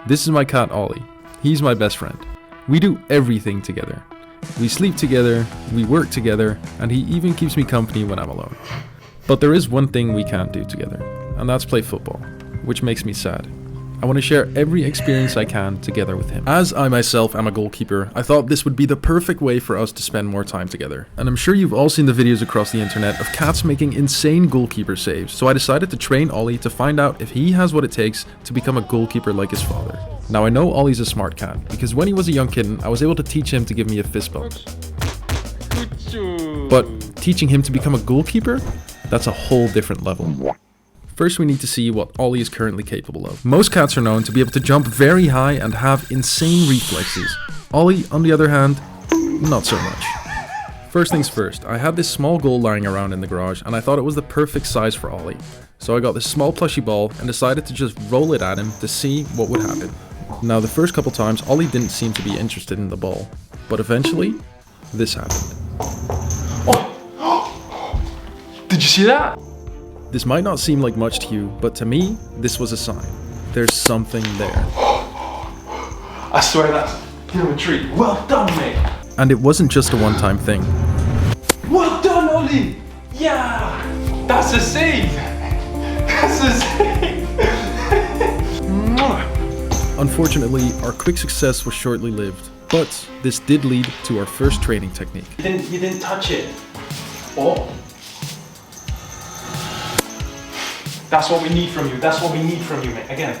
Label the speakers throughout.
Speaker 1: This is my cat Ollie. He's my best friend. We do everything together. We sleep together, we work together, and he even keeps me company when I'm alone. But there is one thing we can't do together, and that's play football, which makes me sad. I want to share every experience I can together with him. As I myself am a goalkeeper, I thought this would be the perfect way for us to spend more time together. And I'm sure you've all seen the videos across the internet of cats making insane goalkeeper saves, so I decided to train Ollie to find out if he has what it takes to become a goalkeeper like his father. Now I know Ollie's a smart cat, because when he was a young kitten, I was able to teach him to give me a fist bump. But teaching him to become a goalkeeper? That's a whole different level. First, we need to see what Ollie is currently capable of. Most cats are known to be able to jump very high and have insane reflexes. Ollie, on the other hand, not so much. First things first, I had this small goal lying around in the garage and I thought it was the perfect size for Ollie. So I got this small plushy ball and decided to just roll it at him to see what would happen. Now the first couple times, Ollie didn't seem to be interested in the ball, but eventually, this happened.
Speaker 2: Oh! Did you see that?
Speaker 1: This might not seem like much to you, but to me, this was a sign. There's something there.
Speaker 2: I swear that's geometry. Well done, mate.
Speaker 1: And it wasn't just a one-time thing.
Speaker 2: Well done, Ollie. Yeah, that's a save. That's a save.
Speaker 1: Unfortunately, our quick success was shortly lived, but this did lead to our first training technique.
Speaker 2: You didn't touch it. Oh. That's what we need from you. That's what we need from you, mate. Again.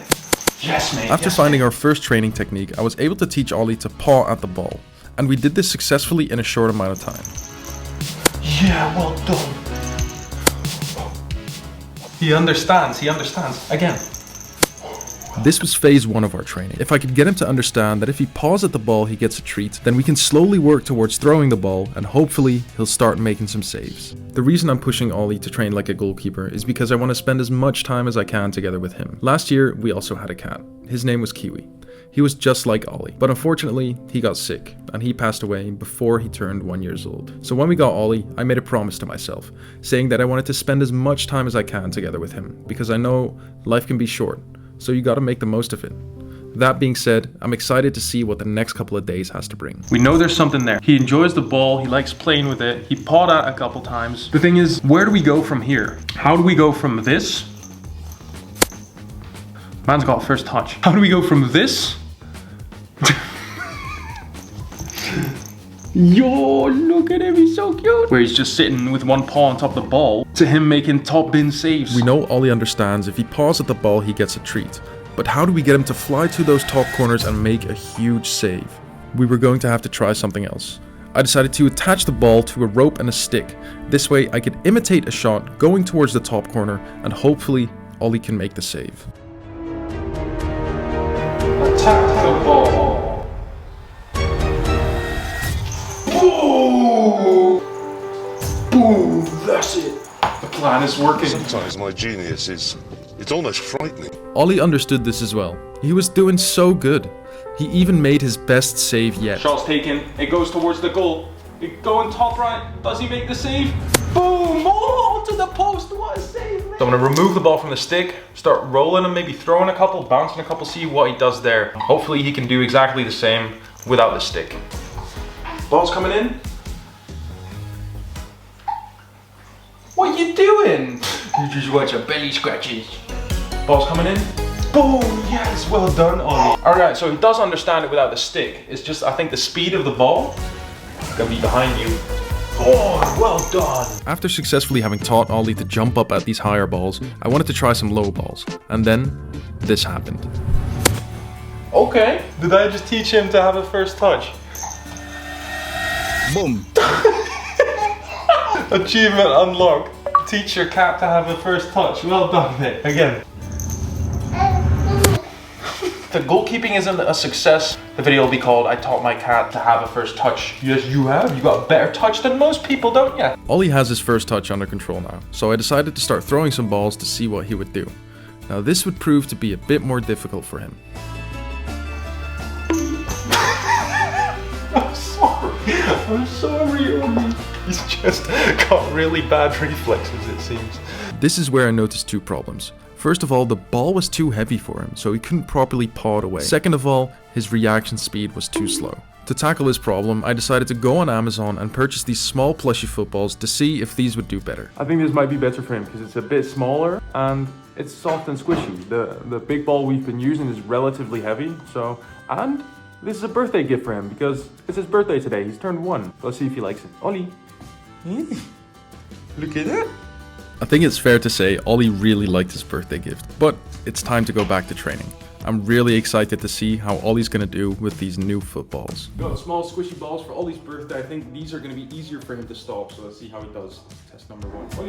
Speaker 2: Yes, mate.
Speaker 1: After finding our first training technique, I was able to teach Ollie to paw at the ball. And we did this successfully in a short amount of time.
Speaker 2: Yeah, well done. He understands. Again.
Speaker 1: This was phase 1 of our training. If I could get him to understand that if he paws at the ball, he gets a treat, then we can slowly work towards throwing the ball and hopefully he'll start making some saves. The reason I'm pushing Ollie to train like a goalkeeper is because I want to spend as much time as I can together with him. Last year, we also had a cat. His name was Kiwi. He was just like Ollie, but unfortunately, he got sick and he passed away before he turned 1 year old. So when we got Ollie, I made a promise to myself, saying that I wanted to spend as much time as I can together with him, because I know life can be short. So you gotta make the most of it. That being said, I'm excited to see what the next couple of days has to bring.
Speaker 2: We know there's something there. He enjoys the ball, he likes playing with it, he pawed at it a couple times. The thing is, where do we go from here? How do we go from this? Man's got first touch. How do we go from this? Yo, look at him, he's so cute. Where he's just sitting with one paw on top of the ball, to him making top bin saves.
Speaker 1: We know Ollie understands if he paws at the ball, he gets a treat. But how do we get him to fly to those top corners and make a huge save? We were going to have to try something else. I decided to attach the ball to a rope and a stick. This way I could imitate a shot going towards the top corner and hopefully Ollie can make the save.
Speaker 2: Attack the ball. Boom! Boom! That's it. The plan is working.
Speaker 3: Sometimes my genius it's almost frightening.
Speaker 1: Ollie understood this as well. He was doing so good. He even made his best save yet.
Speaker 2: Shot's taken. It goes towards the goal. It going top right. Does he make the save? Boom! Oh, to the post. What a save, man. So I'm gonna remove the ball from the stick, start rolling him, maybe throwing a couple, bouncing a couple, see what he does there. Hopefully he can do exactly the same without the stick. Ball's coming in. What are you doing? You just watch your belly scratches. Ball's coming in. Boom! Yes, well done, Ollie. Alright, so he does understand it without the stick. It's just, I think the speed of the ball is gonna be behind you. Oh, well done.
Speaker 1: After successfully having taught Ollie to jump up at these higher balls, I wanted to try some low balls. And then, this happened.
Speaker 2: Okay. Did I just teach him to have a first touch?
Speaker 3: Boom.
Speaker 2: Achievement unlocked. Teach your cat to have a first touch. Well done, mate. Again. The goalkeeping isn't a success. The video will be called I Taught My Cat to Have a First Touch. Yes, you have. You got a better touch than most people, don't you?
Speaker 1: Ollie has his first touch under control now, so I decided to start throwing some balls to see what he would do. Now this would prove to be a bit more difficult for him.
Speaker 2: I'm sorry, Ollie. He's just got really bad reflexes, it seems.
Speaker 1: This is where I noticed two problems. First of all, the ball was too heavy for him, so he couldn't properly paw it away. Second of all, his reaction speed was too slow. To tackle this problem, I decided to go on Amazon and purchase these small plushy footballs to see if these would do better.
Speaker 2: I think this might be better for him because it's a bit smaller and it's soft and squishy. The big ball we've been using is relatively heavy, and this is a birthday gift for him because it's his birthday today. He's turned 1. Let's see if he likes it. Olly. Look at that.
Speaker 1: I think it's fair to say Olly really liked his birthday gift, but it's time to go back to training. I'm really excited to see how Olly's gonna do with these new footballs.
Speaker 2: Got small squishy balls for Olly's birthday. I think these are gonna be easier for him to stop, so let's see how he does. Test number 1. Olly.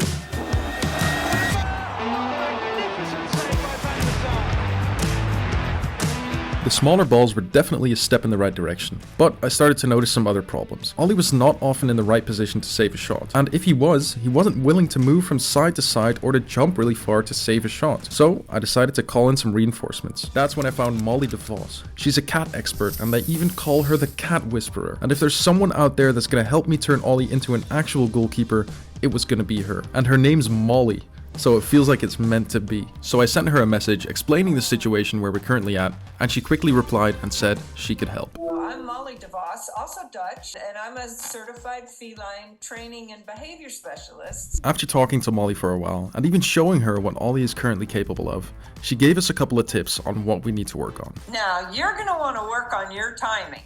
Speaker 1: The smaller balls were definitely a step in the right direction, but I started to notice some other problems. Olly was not often in the right position to save a shot, and if he wasn't willing to move from side to side or to jump really far to save a shot. So I decided to call in some reinforcements. That's when I found Molly DeVos. She's a cat expert, and they even call her the cat whisperer. And if there's someone out there that's gonna help me turn Olly into an actual goalkeeper, it was gonna be her. And her name's Molly, so it feels like it's meant to be. So I sent her a message explaining the situation where we're currently at, and she quickly replied and said she could help.
Speaker 4: I'm Olly DeVos, also Dutch, and I'm a certified feline training and behavior specialist.
Speaker 1: After talking to Molly for a while, and even showing her what Olly is currently capable of, she gave us a couple of tips on what we need to work on.
Speaker 4: Now, you're going to want to work on your timing.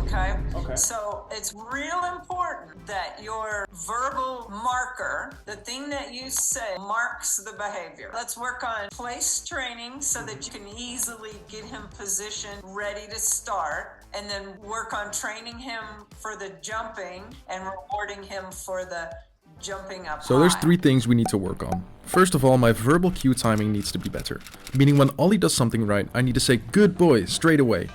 Speaker 4: Okay?
Speaker 2: Okay.
Speaker 4: So it's real important that your verbal marker, the thing that you say, marks the behavior. Let's work on place training so that you can easily get him positioned, ready to start, and then work on training him for the jumping and rewarding him for the jumping up
Speaker 1: So there's
Speaker 4: high.
Speaker 1: 3 things we need to work on. First of all, my verbal cue timing needs to be better. Meaning when Olly does something right, I need to say good boy straight away.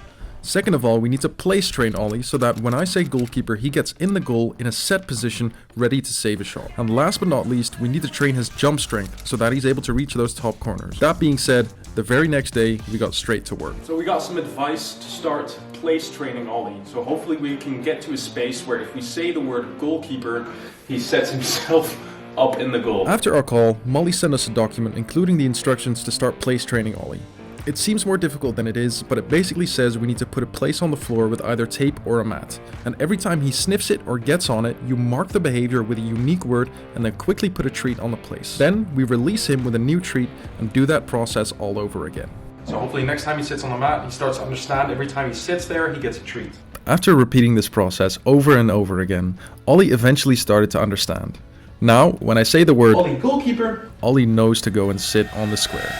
Speaker 1: Second of all, we need to place train Olly so that when I say goalkeeper, he gets in the goal in a set position, ready to save a shot. And last but not least, we need to train his jump strength so that he's able to reach those top corners. That being said, the very next day, we got straight to work.
Speaker 2: So we got some advice to start place training Olly. So hopefully we can get to a space where if we say the word goalkeeper, he sets himself up in the goal.
Speaker 1: After our call, Molly sent us a document including the instructions to start place training Olly. It seems more difficult than it is, but it basically says we need to put a place on the floor with either tape or a mat. And every time he sniffs it or gets on it, you mark the behavior with a unique word and then quickly put a treat on the place. Then we release him with a new treat and do that process all over again.
Speaker 2: So hopefully next time he sits on the mat, he starts to understand every time he sits there, he gets a treat.
Speaker 1: After repeating this process over and over again, Olly eventually started to understand. Now, when I say the word
Speaker 2: Olly, goalkeeper.
Speaker 1: Olly knows to go and sit on the square.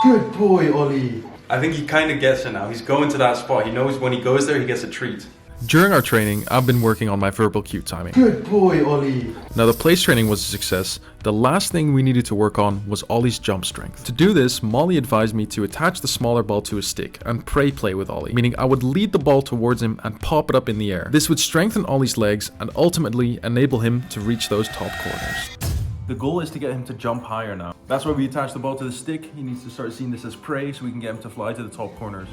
Speaker 2: Good boy, Olly. I think he kind of gets it now. He's going to that spot. He knows when he goes there, he gets a treat.
Speaker 1: During our training, I've been working on my verbal cue timing.
Speaker 2: Good boy, Olly.
Speaker 1: Now the place training was a success. The last thing we needed to work on was Olly's jump strength. To do this, Molly advised me to attach the smaller ball to a stick and play with Olly, meaning I would lead the ball towards him and pop it up in the air. This would strengthen Olly's legs and ultimately enable him to reach those top corners.
Speaker 2: The goal is to get him to jump higher now. That's why we attach the ball to the stick. He needs to start seeing this as prey so we can get him to fly to the top corners.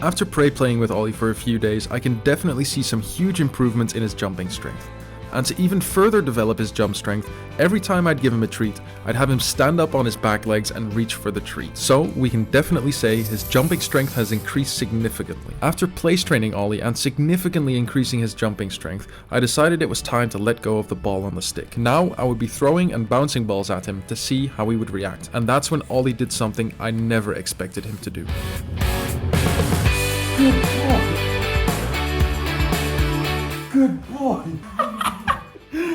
Speaker 1: After playing with Olly for a few days, I can definitely see some huge improvements in his jumping strength. And to even further develop his jump strength, every time I'd give him a treat, I'd have him stand up on his back legs and reach for the treat. So we can definitely say his jumping strength has increased significantly. After place training Olly and significantly increasing his jumping strength, I decided it was time to let go of the ball on the stick. Now I would be throwing and bouncing balls at him to see how he would react. And that's when Olly did something I never expected him to do.
Speaker 2: Good boy. Good boy.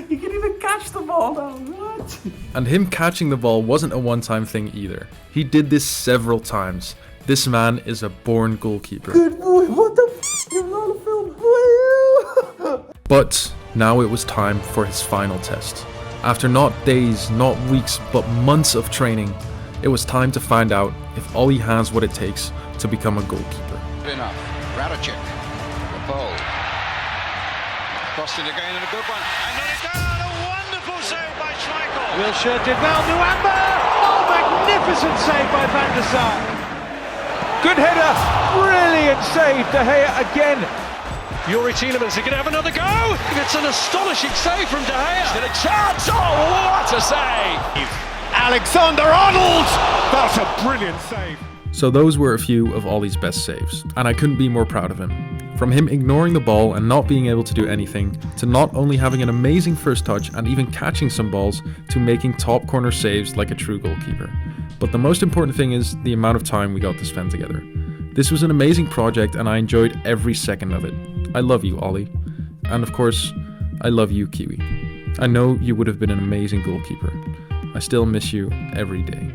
Speaker 2: You can even catch the ball now. What?
Speaker 1: And him catching the ball wasn't a one-time thing either. He did this several times. This man is a born goalkeeper.
Speaker 2: Good boy. What the f***? You're not a film boy.
Speaker 1: But now it was time for his final test. After not days, not weeks, but months of training, it was time to find out if Olly has what it takes to become a goalkeeper.
Speaker 5: Enough. Radicic. The pole. Crossed it again and a good one. And let it down. A wonderful save by Schmeichel.
Speaker 6: Wilshere did well. Nuamba. Oh, magnificent save by Van der Sar. Good header. Brilliant save. De Gea again. Yuri Tielemans are going to have another go. It's an astonishing save from De Gea.
Speaker 5: He's got a chance. Oh, what a save!
Speaker 6: Alexander-Arnold! That's a brilliant save.
Speaker 1: So those were a few of Olly's best saves, and I couldn't be more proud of him. From him ignoring the ball and not being able to do anything, to not only having an amazing first touch and even catching some balls, to making top corner saves like a true goalkeeper. But the most important thing is the amount of time we got to spend together. This was an amazing project and I enjoyed every second of it. I love you, Olly. And of course, I love you, Kiwi. I know you would have been an amazing goalkeeper. I still miss you every day.